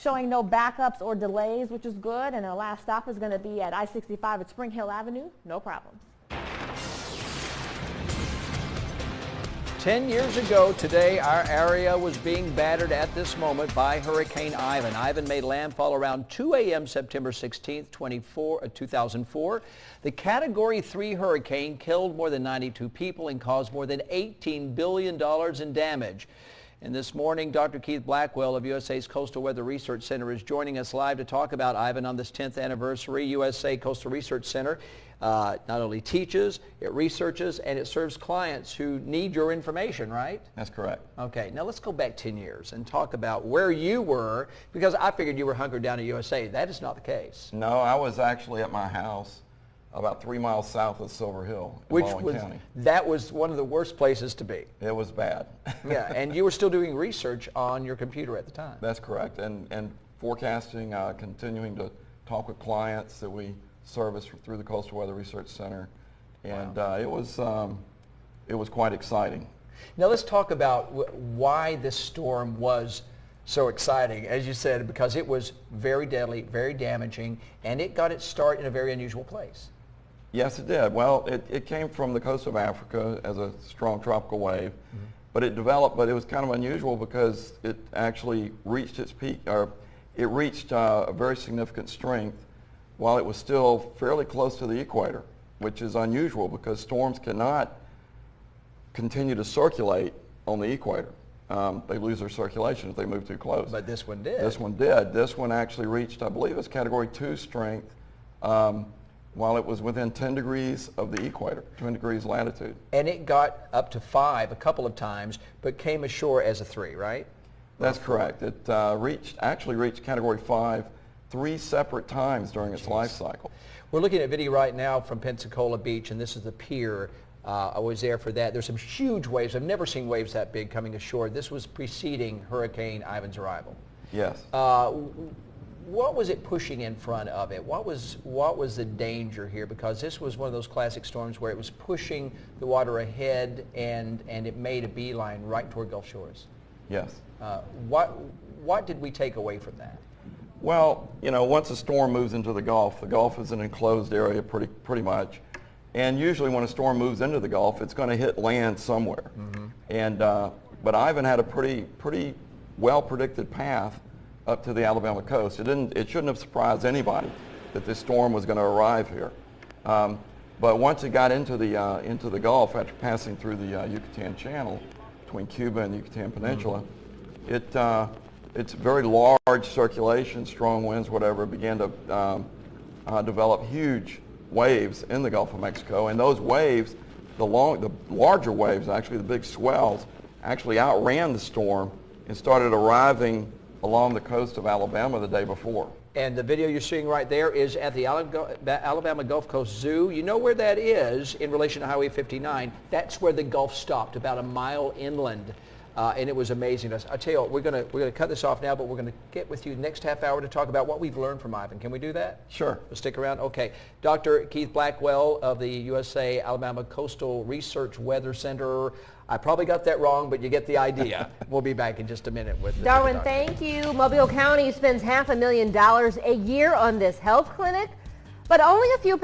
showing no backups or delays, which is good. And our last stop is going to be at I-65 at Spring Hill Avenue. No problems. 10 years ago today, our area was being battered at this moment by Hurricane Ivan. Ivan made landfall around 2 a.m. September 16th, 2004. The Category 3 hurricane killed more than 92 people and caused more than $18 billion in damage. And this morning, Dr. Keith Blackwell of USA's Coastal Weather Research Center is joining us live to talk about Ivan on this 10th anniversary. USA Coastal Research Center not only teaches, it researches, and it serves clients who need your information, right? That's correct. Okay, now let's go back 10 years and talk about where you were, because I figured you were hunkered down at USA. That is not the case. No, I was actually at my house about 3 miles south of Silver Hill in Baldwin County. That was one of the worst places to be. It was bad. Yeah, and you were still doing research on your computer at the time. That's correct, and forecasting, continuing to talk with clients that we service through the Coastal Weather Research Center, and wow. It was quite exciting. Now let's talk about why this storm was so exciting, as you said, because it was very deadly, very damaging, and it got its start in a very unusual place. Yes, it did. Well, it came from the coast of Africa as a strong tropical wave, but it developed, but it was kind of unusual because it actually reached its peak, or it reached a very significant strength while it was still fairly close to the equator, which is unusual because storms cannot continue to circulate on the equator. They lose their circulation if they move too close. But this one did. This one did. This one actually reached, I believe, it's Category 2 strength while it was within 10 degrees of the equator, 10 degrees latitude. And it got up to 5 a couple of times, but came ashore as a 3, right? That's correct. It actually reached Category 5 3 separate times during its life cycle. We're looking at video right now from Pensacola Beach, and this is the pier. I was there for that. There's some huge waves. I've never seen waves that big coming ashore. This was preceding Hurricane Ivan's arrival. Yes. What was it pushing in front of it? What was the danger here? Because this was one of those classic storms where it was pushing the water ahead, and it made a beeline right toward Gulf shores. Yes. What did we take away from that? Well, you know, once a storm moves into the Gulf is an enclosed area pretty much. And usually when a storm moves into the Gulf, it's going to hit land somewhere. And but Ivan had a pretty well predicted path up to the Alabama coast. It shouldn't have surprised anybody that this storm was going to arrive here. But once it got into the Gulf, after passing through the Yucatan Channel between Cuba and the Yucatan Peninsula, it's very large circulation, strong winds, whatever, began to develop huge waves in the Gulf of Mexico, and those waves, the larger waves, actually the big swells, actually outran the storm and started arriving along the coast of Alabama the day before. And the video you're seeing right there is at the Alabama Gulf Coast Zoo. You know where that is in relation to Highway 59. That's where the Gulf stopped, about a mile inland. And it was amazing. I tell you what, we're gonna cut this off now, but we're gonna get with you next half hour to talk about what we've learned from Ivan. Can we do that? Sure. Stick around. Okay. Dr. Keith Blackwell of the USA Alabama Coastal Research Weather Center. I probably got that wrong, but you get the idea. We'll be back in just a minute with Darwin. Thank you. Mobile County spends $500,000 a year on this health clinic, but only a few